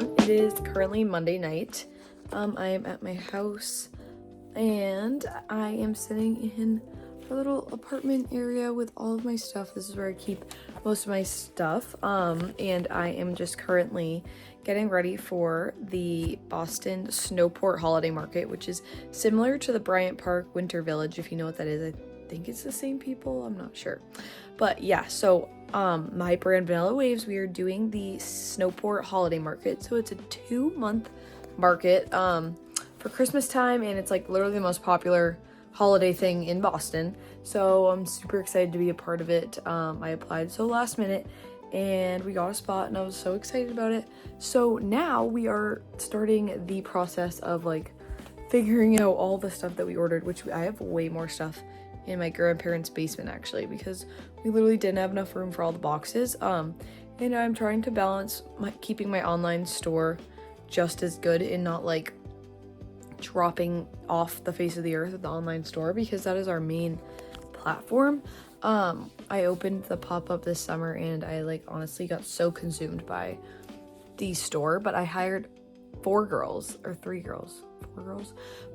everyone. It is currently Monday night. I am at my house and I am sitting in a little apartment area with all of my stuff. This is where I keep most of my stuff. And I am just currently getting ready for the Boston Snowport holiday market, which is similar to the Bryant Park Winter Village, if you know what that is. I think it's the same people, I'm not sure. But yeah, so my brand Vanilla Waves, we are doing the Snowport holiday market. So it's a 2-month market for Christmas time, and it's like literally the most popular holiday thing in Boston. So I'm super excited to be a part of it. I applied so last minute and we got a spot and I was so excited about it. So now we are starting the process of like figuring out all the stuff that we ordered, which I have way more stuff in my grandparents' basement actually, because we literally didn't have enough room for all the boxes. And I'm trying to balance keeping my online store just as good and not like dropping off the face of the earth with the online store, because that is our main platform. I opened the pop-up this summer and I like honestly got so consumed by the store, but I hired 4 girls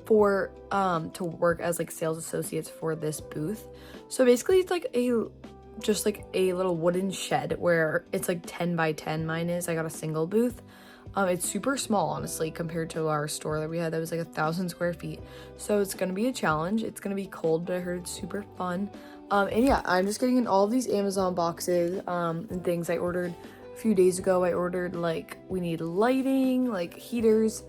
for to work as like sales associates for this booth. So basically it's like just a little wooden shed where it's like 10 by 10. Mine is, I got a single booth. It's super small, honestly, compared to our store that we had that was like 1,000 square feet. So it's gonna be a challenge. It's gonna be cold, but I heard it's super fun. And yeah, I'm just getting in all of these Amazon boxes and things I ordered a few days ago. I ordered like, we need lighting, like heaters,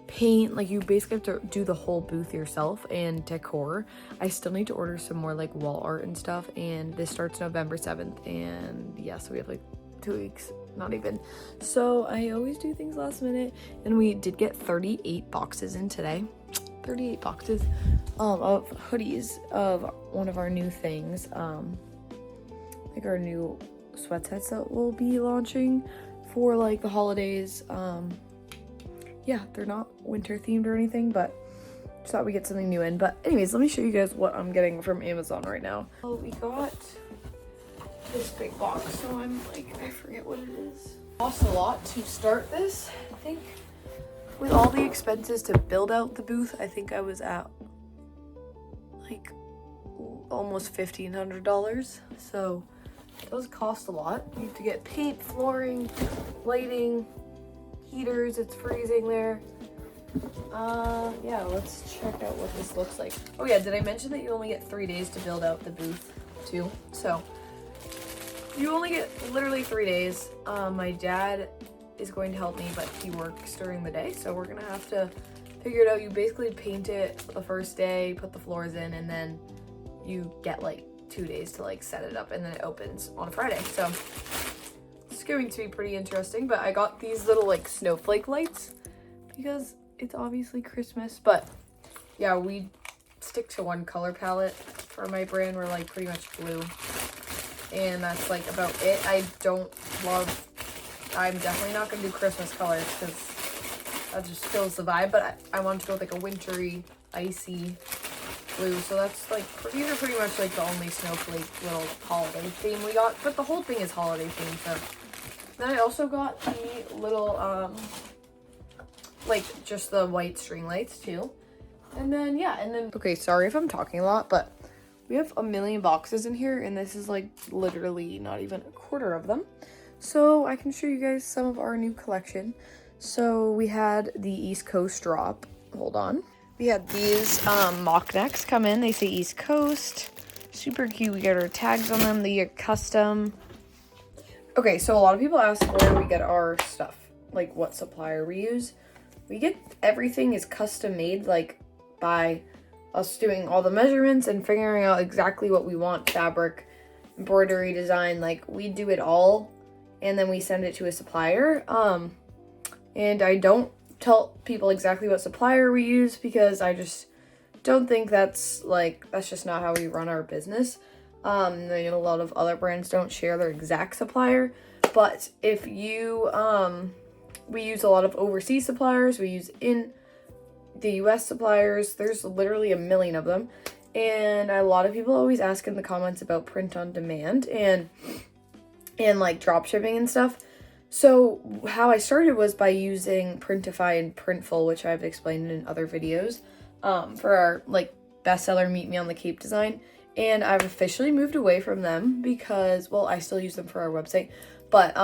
paint, like you basically have to do the whole booth yourself, and decor. I still need to order some more like wall art and stuff, and this starts November 7th, and yeah, so we have like 2 weeks, not even. So I always do things last minute, and we did get 38 boxes in today. 38 boxes of hoodies of one of our new things, like our new sweatshirts that we'll be launching for like the holidays. Yeah, they're not winter themed or anything, but just thought we'd get something new in. But anyways, let me show you guys what I'm getting from Amazon right now. Well, we got this big box, so I'm like, I forget what it is. Cost a lot to start this. I think with all the expenses to build out the booth, I think I was at like almost $1,500. So it does cost a lot. You have to get paint, flooring, lighting, heaters. It's freezing there. Yeah, let's check out what this looks like. Oh yeah, did I mention that you only get 3 days to build out the booth too? So you only get literally 3 days. My dad is going to help me, but he works during the day, so we're gonna have to figure it out. You basically paint it the first day, put the floors in, and then you get like 2 days to like set it up, and then it opens on Friday. So it's going to be pretty interesting. But I got these little like snowflake lights because it's obviously Christmas. But yeah, we stick to one color palette for my brand. We're like pretty much blue, and that's like about it. I'm definitely not gonna do Christmas colors because that just kills the vibe, but I wanted to go with like a wintry, icy blue. So that's like, these are pretty much like the only snowflake little holiday theme we got, but the whole thing is holiday themed. So then I also got the little like just the white string lights too. And then yeah, and then okay, sorry if I'm talking a lot, but we have a million boxes in here, and this is like literally not even a quarter of them. So I can show you guys some of our new collection. So we had the East Coast drop. Hold on. We had these mock necks come in. They say East Coast. Super cute. We got our tags on them. They get custom. Okay, so a lot of people ask where we get our stuff, like what supplier we use. We get everything is custom made, like by us doing all the measurements and figuring out exactly what we want, fabric, embroidery, design, like we do it all, and then we send it to a supplier. And I don't tell people exactly what supplier we use because I just don't think that's just not how we run our business. A lot of other brands don't share their exact supplier, but if you we use a lot of overseas suppliers. We use in the US suppliers. There's literally a million of them, and a lot of people always ask in the comments about print on demand and like drop shipping and stuff. So how I started was by using Printify and Printful, which I've explained in other videos, for our like bestseller Meet Me on the Cape design. And I've officially moved away from them because, well, I still use them for our website, but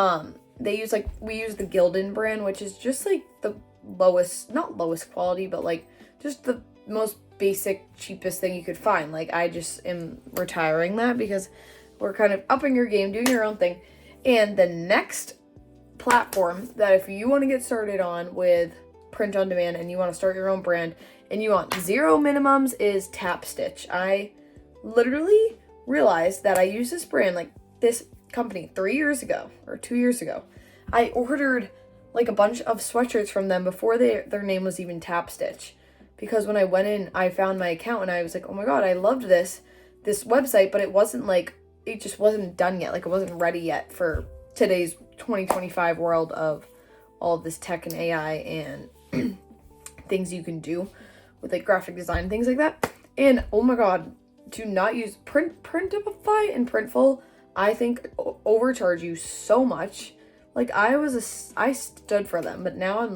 they use like, we use the Gildan brand, which is just like the lowest, not lowest quality, but like just the most basic, cheapest thing you could find. Like, I just am retiring that because we're kind of upping your game, doing your own thing. And the next platform that if you want to get started on with print on demand and you want to start your own brand and you want zero minimums is Tap Stitch. I literally realized that I used this brand, like this company, 3 years ago or 2 years ago. I ordered like a bunch of sweatshirts from them before their name was even Tap Stitch, because when I went in, I found my account and I was like, oh my god, I loved this website, but it wasn't like, it just wasn't done yet. Like, it wasn't ready yet for today's 2025 world of all of this tech and AI and things you can do with like graphic design and things like that. And oh my god, do not use Printify and Printful. I think overcharge you so much. Like, I stood for them, but now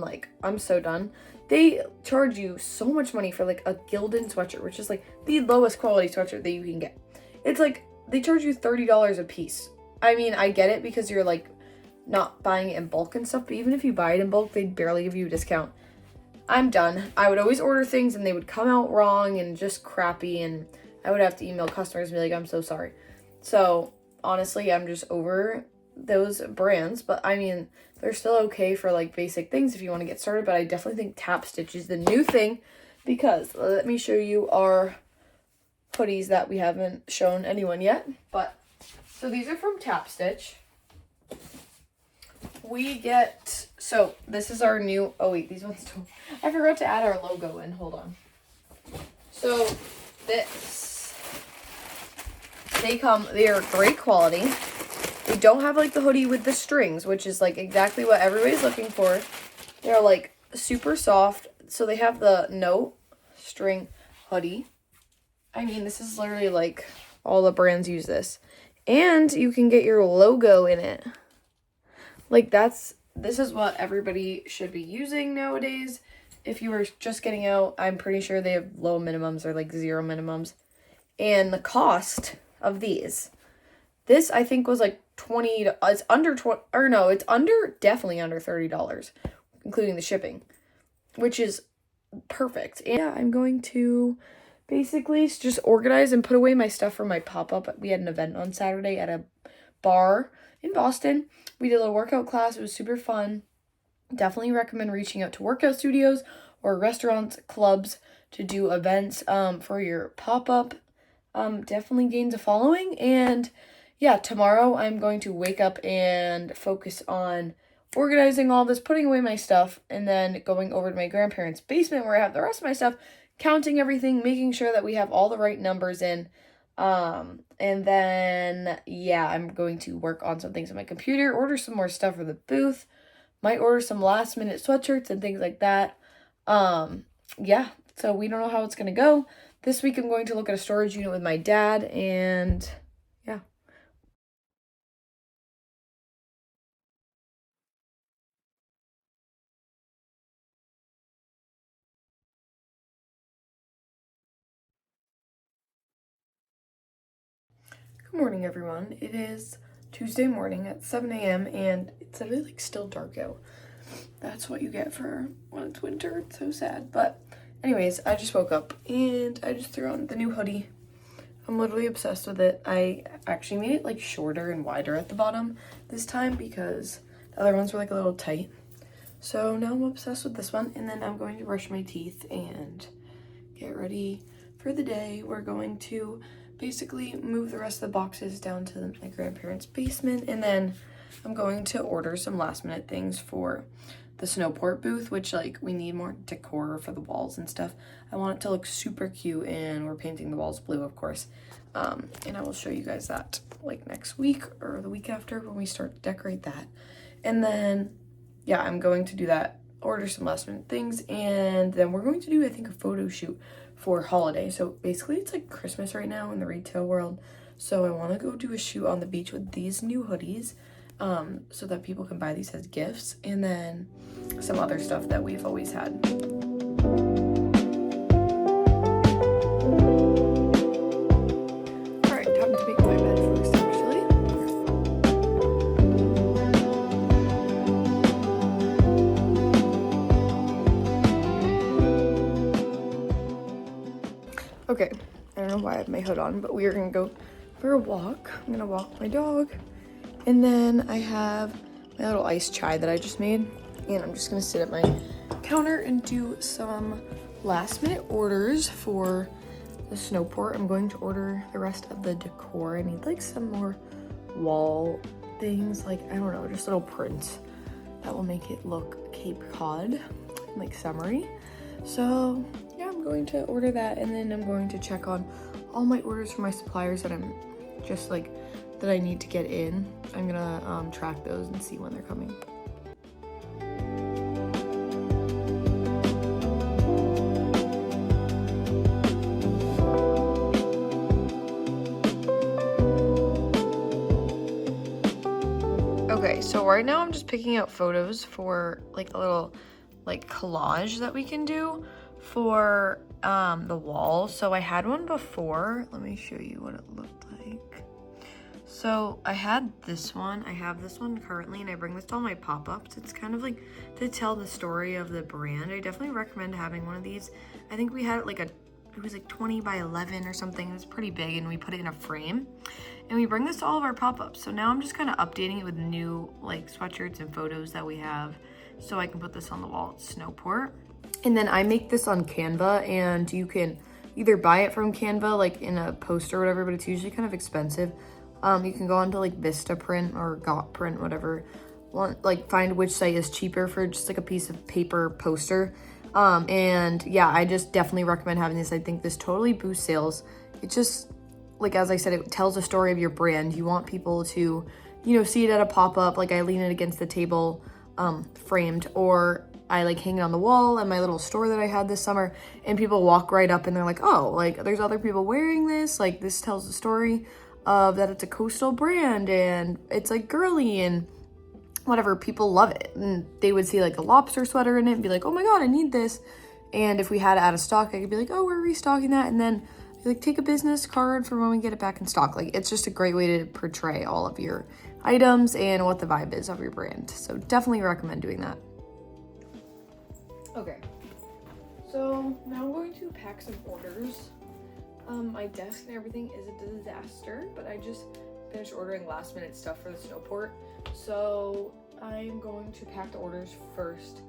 I'm so done. They charge you so much money for like a Gildan sweatshirt, which is like the lowest quality sweatshirt that you can get. It's like they charge you $30 a piece. I mean, I get it because you're like not buying it in bulk and stuff, but even if you buy it in bulk, they'd barely give you a discount. I'm done. I would always order things and they would come out wrong and just crappy, and I would have to email customers and be like, I'm so sorry. So honestly, I'm just over those brands, but I mean, they're still okay for like basic things if you want to get started, but I definitely think Tap Stitch is the new thing, because let me show you our hoodies that we haven't shown anyone yet. But so these are from Tap Stitch. We get, so this is our new, oh wait, these ones don't, I forgot to add our logo in, hold on. So they are great quality. They don't have like the hoodie with the strings, which is like exactly what everybody's looking for. They're like super soft. So they have the no string hoodie. I mean, this is literally like all the brands use this. And you can get your logo in it. Like, this is what everybody should be using nowadays. If you were just getting out, I'm pretty sure they have low minimums or like zero minimums. And the cost of this I think was like it's under definitely under $30, including the shipping, which is perfect. And yeah, I'm going to basically just organize and put away my stuff for my pop-up. We had an event on Saturday at a bar in Boston. We did a little workout class. It was super fun. Definitely recommend reaching out to workout studios or restaurants, clubs to do events for your pop-up. Definitely gains a following. And yeah, tomorrow I'm going to wake up and focus on organizing all this, putting away my stuff, and then going over to my grandparents' basement where I have the rest of my stuff, counting everything, making sure that we have all the right numbers in. And then, yeah, I'm going to work on some things on my computer, order some more stuff for the booth, might order some last minute sweatshirts and things like that. Yeah, so we don't know how it's going to go. This week I'm going to look at a storage unit with my dad, and yeah. Good morning, everyone. It is Tuesday morning at 7 a.m. and it's literally like still dark out. That's what you get for when it's winter. It's so sad. But anyways, I just woke up and I just threw on the new hoodie. I'm literally obsessed with it. I actually made it like shorter and wider at the bottom this time because the other ones were like a little tight. So now I'm obsessed with this one, and then I'm going to brush my teeth and get ready for the day. We're going to basically move the rest of the boxes down to my grandparents' basement, and then I'm going to order some last minute things for the Snowport booth, which like we need more decor for the walls and stuff. I want it to look super cute, and we're painting the walls blue, of course. And I will show you guys that like next week or the week after when we start to decorate that. And then yeah, I'm going to do that, order some last minute things, and then we're going to do, I think, a photo shoot for holiday. So basically it's like Christmas right now in the retail world. So I want to go do a shoot on the beach with these new hoodies. so that people can buy these as gifts, and then some other stuff that we've always had. Okay, I don't know why I have my hood on, but we are gonna go for a walk. I'm gonna walk my dog. And then I have my little iced chai that I just made. And I'm just gonna sit at my counter and do some last minute orders for the Snowport. I'm going to order the rest of the decor. I need like some more wall things, like, I don't know, just little prints that will make it look Cape Cod, like summery. So yeah, I'm going to order that, and then I'm going to check on all my orders for my suppliers that I'm just like, that I need to get in. I'm gonna track those and see when they're coming. Okay, so right now I'm just picking out photos for like a little like collage that we can do for the wall. So I had one before. Let me show you what it looked like. So I had this one. I have this one currently, and I bring this to all my pop-ups. It's kind of like to tell the story of the brand. I definitely recommend having one of these. I think we had like it was like 20 by 11 or something. It was pretty big, and we put it in a frame. And we bring this to all of our pop-ups. So now I'm just kind of updating it with new like sweatshirts and photos that we have, so I can put this on the wall at Snowport. And then I make this on Canva, and you can either buy it from Canva like in a poster or whatever, but it's usually kind of expensive. You can go onto like Vistaprint or Gotprint, whatever. Like find which site is cheaper for just like a piece of paper poster. And yeah, I just definitely recommend having this. I think this totally boosts sales. It just, like, as I said, it tells the story of your brand. You want people to, you know, see it at a pop-up. Like I lean it against the table, framed, or I like hang it on the wall at my little store that I had this summer, and people walk right up and they're like, oh, like there's other people wearing this. Like this tells the story of that it's a coastal brand and it's like girly and whatever. People love it, and they would see like a lobster sweater in it and be like, oh my god, I need this. And if we had it out of stock, I could be like, oh, we're restocking that, and then like take a business card for when we get it back in stock. Like it's just a great way to portray all of your items and what the vibe is of your brand. So definitely recommend doing that. Okay, so now I'm going to pack some orders. My desk and everything is a disaster, but I just finished ordering last minute stuff for the Snowport. So I'm going to pack the orders first,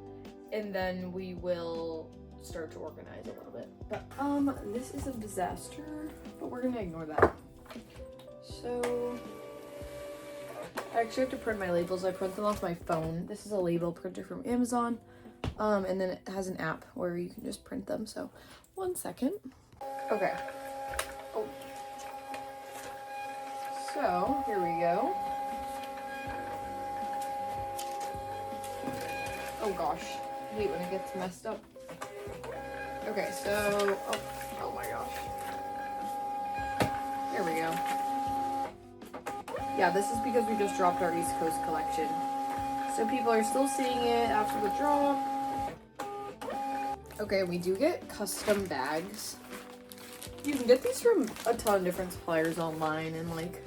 and then we will start to organize a little bit. But this is a disaster, but we're gonna ignore that. So I actually have to print my labels. I print them off my phone. This is a label printer from Amazon. And then it has an app where you can just print them. So 1 second. Okay. Oh. So here we go. Oh gosh, I hate when it gets messed up. Okay, so, oh my gosh. Here we go. Yeah, this is because we just dropped our East Coast collection. So people are still seeing it after the drop. Okay, we do get custom bags. You can get these from a ton of different suppliers online and like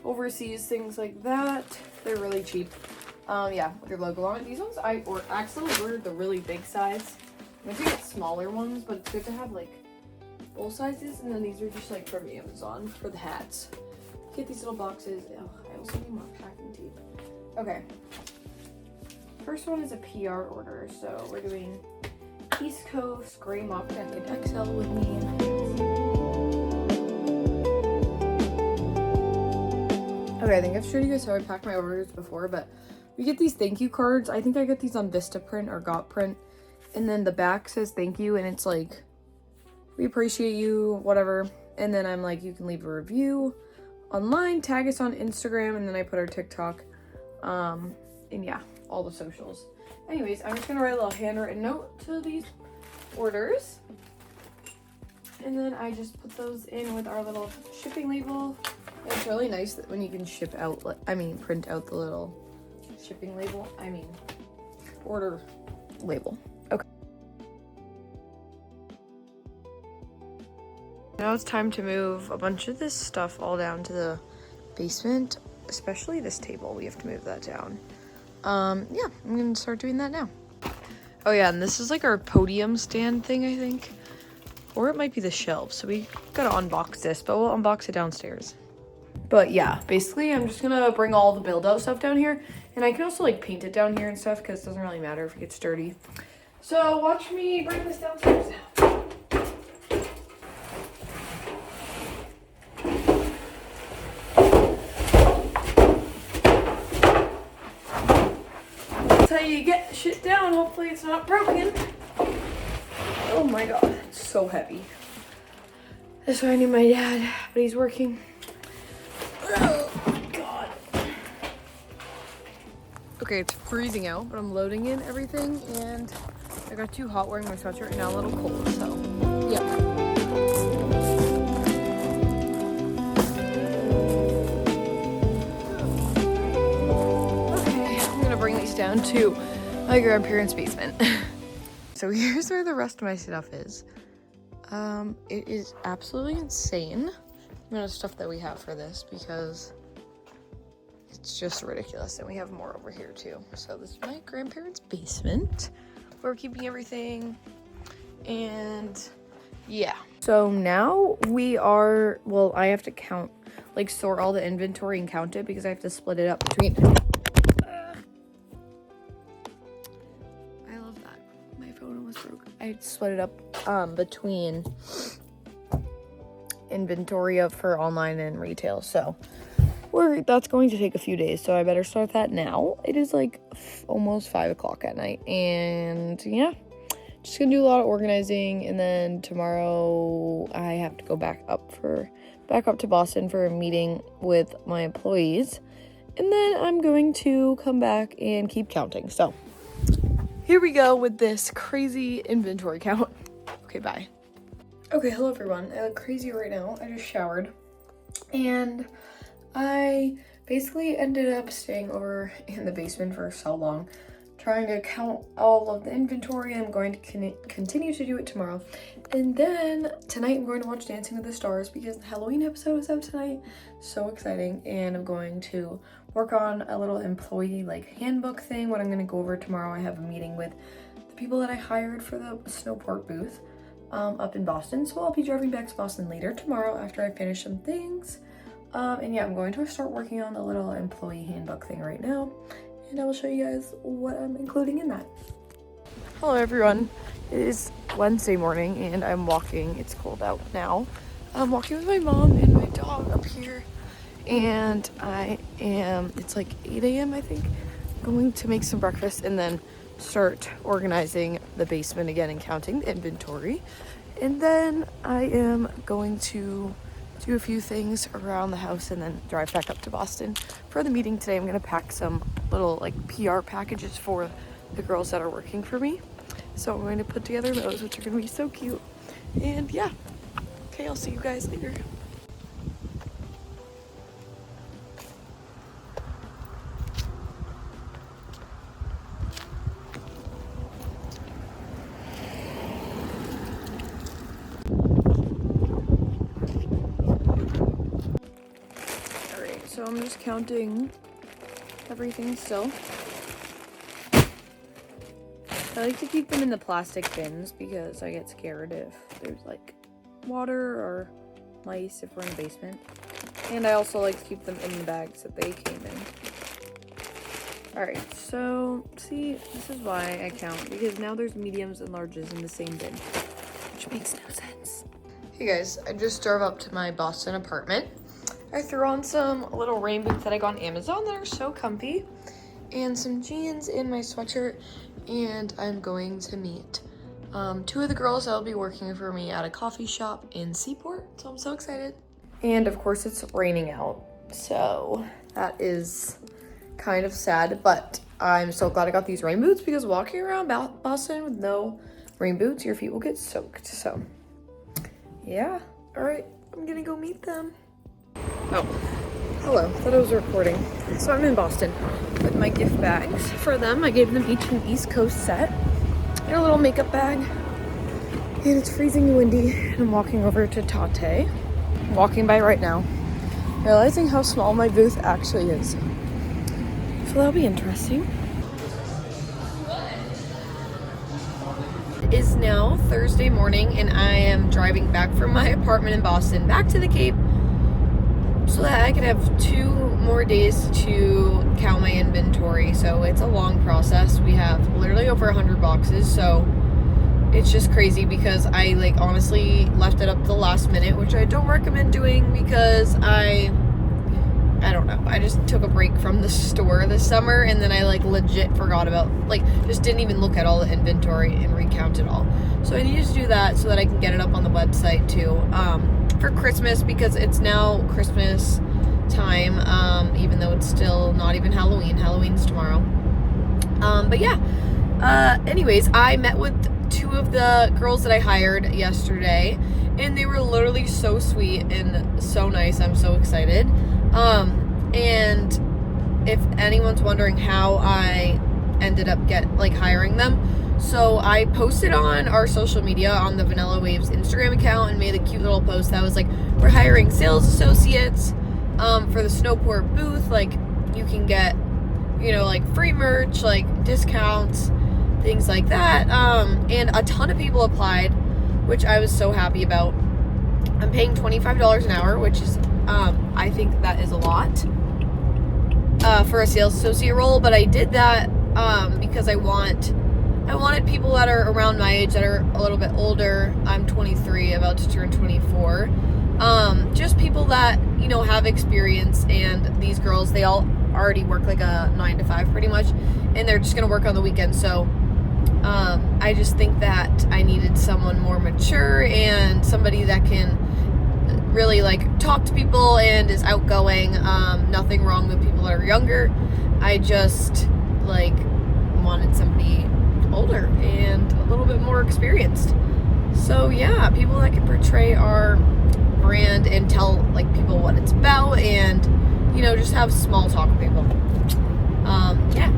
overseas, things like that. They're really cheap. Yeah, with your logo on it. These ones I accidentally ordered the really big size. I'm going to get smaller ones, but it's good to have like full sizes. And then these are just like from Amazon for the hats. Get these little boxes. Oh, I also need more packing tape. Okay. First one is a PR order. So we're doing East Coast Gray Mock Jacket XL with me. Okay, I think I've showed you guys how I pack my orders before, but we get these thank you cards. I think I get these on Vistaprint or Gotprint. And then the back says thank you, and it's like, we appreciate you, whatever. And then I'm like, you can leave a review online, tag us on Instagram, and then I put our TikTok. And yeah, all the socials. Anyways, I'm just gonna write a little handwritten note to these orders. And then I just put those in with our little shipping label. It's really nice that when you can print out the little shipping label, order label. Okay. Now it's time to move a bunch of this stuff all down to the basement, especially this table. We have to move that down. Yeah, I'm gonna start doing that now. Oh yeah, and this is like our podium stand thing, I think. Or it might be the shelves, so we gotta unbox this, but we'll unbox it downstairs. But yeah, basically I'm just gonna bring all the build out stuff down here, and I can also like paint it down here and stuff because it doesn't really matter if it gets dirty. So watch me bring this downstairs now. That's how you get shit down. Hopefully it's not broken. Oh my god, it's so heavy. That's why I need my dad, but he's working. Oh god. Okay, it's freezing out, but I'm loading in everything, and I got too hot wearing my sweatshirt and now a little cold, so yeah. Okay, I'm gonna bring these down to my grandparents' basement. So here's where the rest of my stuff is. It is absolutely insane the amount of stuff that we have for this because it's just ridiculous. And we have more over here too. So this is my grandparents' basement where we're keeping everything. And yeah. So now we are, well, I have to sort all the inventory and count it because I have to split it up between. I love that. My phone almost broke. I split it up between inventory for online and retail, so that's going to take a few days, so I better start that now. It is like almost 5 o'clock at night, and yeah, just gonna do a lot of organizing, and then tomorrow I have to go back up to Boston for a meeting with my employees, and then I'm going to come back and keep counting. So here we go with this crazy inventory count. Okay, bye. Okay, hello everyone. I look crazy right now. I just showered. And I basically ended up staying over in the basement for so long, trying to count all of the inventory. I'm going to continue to do it tomorrow. And then tonight I'm going to watch Dancing with the Stars because the Halloween episode is out tonight. So exciting. And I'm going to work on a little employee handbook thing. What I'm going to go over tomorrow, I have a meeting with the people that I hired for the Snowport booth up in Boston. So I'll be driving back to Boston later tomorrow after I finish some things. And yeah, I'm going to start working on the little employee handbook thing right now. And I will show you guys what I'm including in that. Hello everyone. It is Wednesday morning and I'm walking. It's cold out now. I'm walking with my mom and my dog up here. And it's like 8 a.m. I think. Going to make some breakfast and then start organizing the basement again and counting the inventory. And then I am going to do a few things around the house and then drive back up to Boston for the meeting today. I'm going to pack some little PR packages for the girls that are working for me. So I'm going to put together those, which are going to be so cute. And yeah. Okay, I'll see you guys later. So I'm just counting everything still. I like to keep them in the plastic bins because I get scared if there's water or mice if we're in the basement. And I also like to keep them in the bags that they came in. Alright, so see, this is why I count, because now there's mediums and larges in the same bin, which makes no sense. Hey guys, I just drove up to my Boston apartment. I threw on some little rain boots that I got on Amazon that are so comfy, and some jeans in my sweatshirt, and I'm going to meet 2 of the girls that will be working for me at a coffee shop in Seaport, so I'm so excited. And of course it's raining out, so that is kind of sad, but I'm so glad I got these rain boots because walking around Boston with no rain boots, your feet will get soaked. So yeah, all right, I'm gonna go meet them. Oh, hello. Thought I was recording. So I'm in Boston with my gift bags for them. I gave them each an East Coast set and a little makeup bag. And it's freezing and windy. And I'm walking over to Tate. I'm walking by right now, realizing how small my booth actually is. So that'll be interesting. It is now Thursday morning and I am driving back from my apartment in Boston back to the Cape so that I can have 2 more days to count my inventory. So it's a long process. We have literally over 100 boxes, so it's just crazy because I honestly left it up to the last minute, which I don't recommend doing because I don't know. I just took a break from the store this summer and then I legit forgot about, just didn't even look at all the inventory and recount it all. So I needed to do that so that I can get it up on the website too. For Christmas, because it's now Christmas time, even though it's still not even Halloween. Halloween's tomorrow. But yeah. Anyways, I met with 2 of the girls that I hired yesterday and they were literally so sweet and so nice. I'm so excited. And if anyone's wondering how I ended up hiring them, so I posted on our social media on the Vanilla Waves Instagram account and made a cute little post that was we're hiring sales associates for the Snowport booth. You can get, free merch, discounts, things like that. And a ton of people applied, which I was so happy about. I'm paying $25 an hour, which is I think that is a lot for a sales associate role, but I did that because I wanted people that are around my age, that are a little bit older. I'm 23, about to turn 24. Just people that, have experience, and these girls, they all already work a 9 to 5 pretty much, and they're just going to work on the weekend. So I just think that I needed someone more mature and somebody that can really talk to people and is outgoing. Nothing wrong with people that are younger. I just wanted somebody older and a little bit more experienced. So yeah, people that can portray our brand and tell people what it's about, and just have small talk with people. Yeah.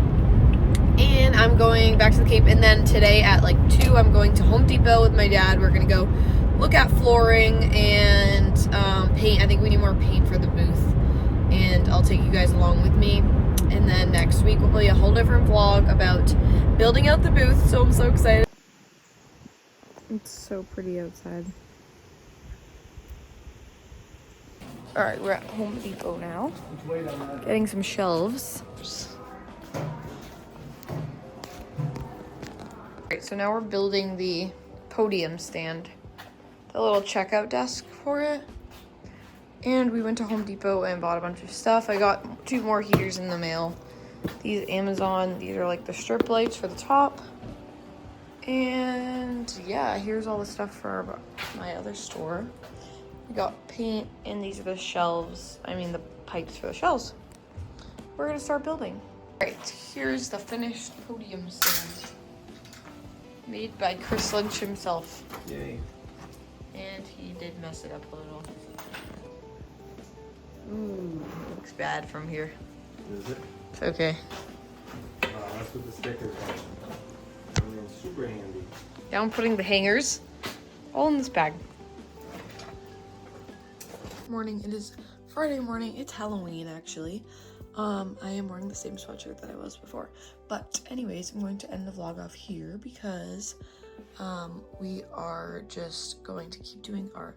And I'm going back to the Cape, and then today at 2 I'm going to Home Depot with my dad. We're gonna go look at flooring and paint. I think we need more paint for the booth, and I'll take you guys along with me. And then next week will be a whole different vlog about building out the booth, so I'm so excited. It's so pretty outside. Alright, we're at Home Depot now, getting some shelves. Alright, so now we're building the podium stand, the little checkout desk for it. And we went to Home Depot and bought a bunch of stuff. I got 2 more heaters in the mail. These Amazon, these are the strip lights for the top. And yeah, here's all the stuff for my other store. We got paint, and these are the shelves. The pipes for the shelves. We're gonna start building. All right, here's the finished podium stand. Made by Chris Lynch himself. Yay. And he did mess it up a little. Ooh, looks bad from here. Is it? It's okay. That's what the stickers are. Super handy. Now I'm putting the hangers all in this bag. Morning, it is Friday morning. It's Halloween actually. I am wearing the same sweatshirt that I was before. But anyways, I'm going to end the vlog off here because we are just going to keep doing our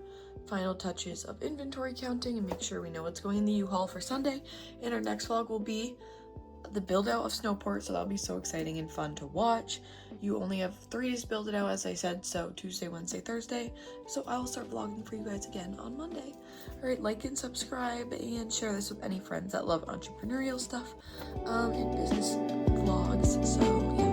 final touches of inventory counting and make sure we know what's going in the U-Haul for Sunday. And our next vlog will be the build out of Snowport, so that'll be so exciting and fun to watch. You only have 3 days to build it out, as I said, so Tuesday, Wednesday, Thursday. So I will start vlogging for you guys again on Monday. Alright, like and subscribe and share this with any friends that love entrepreneurial stuff and business vlogs. So yeah.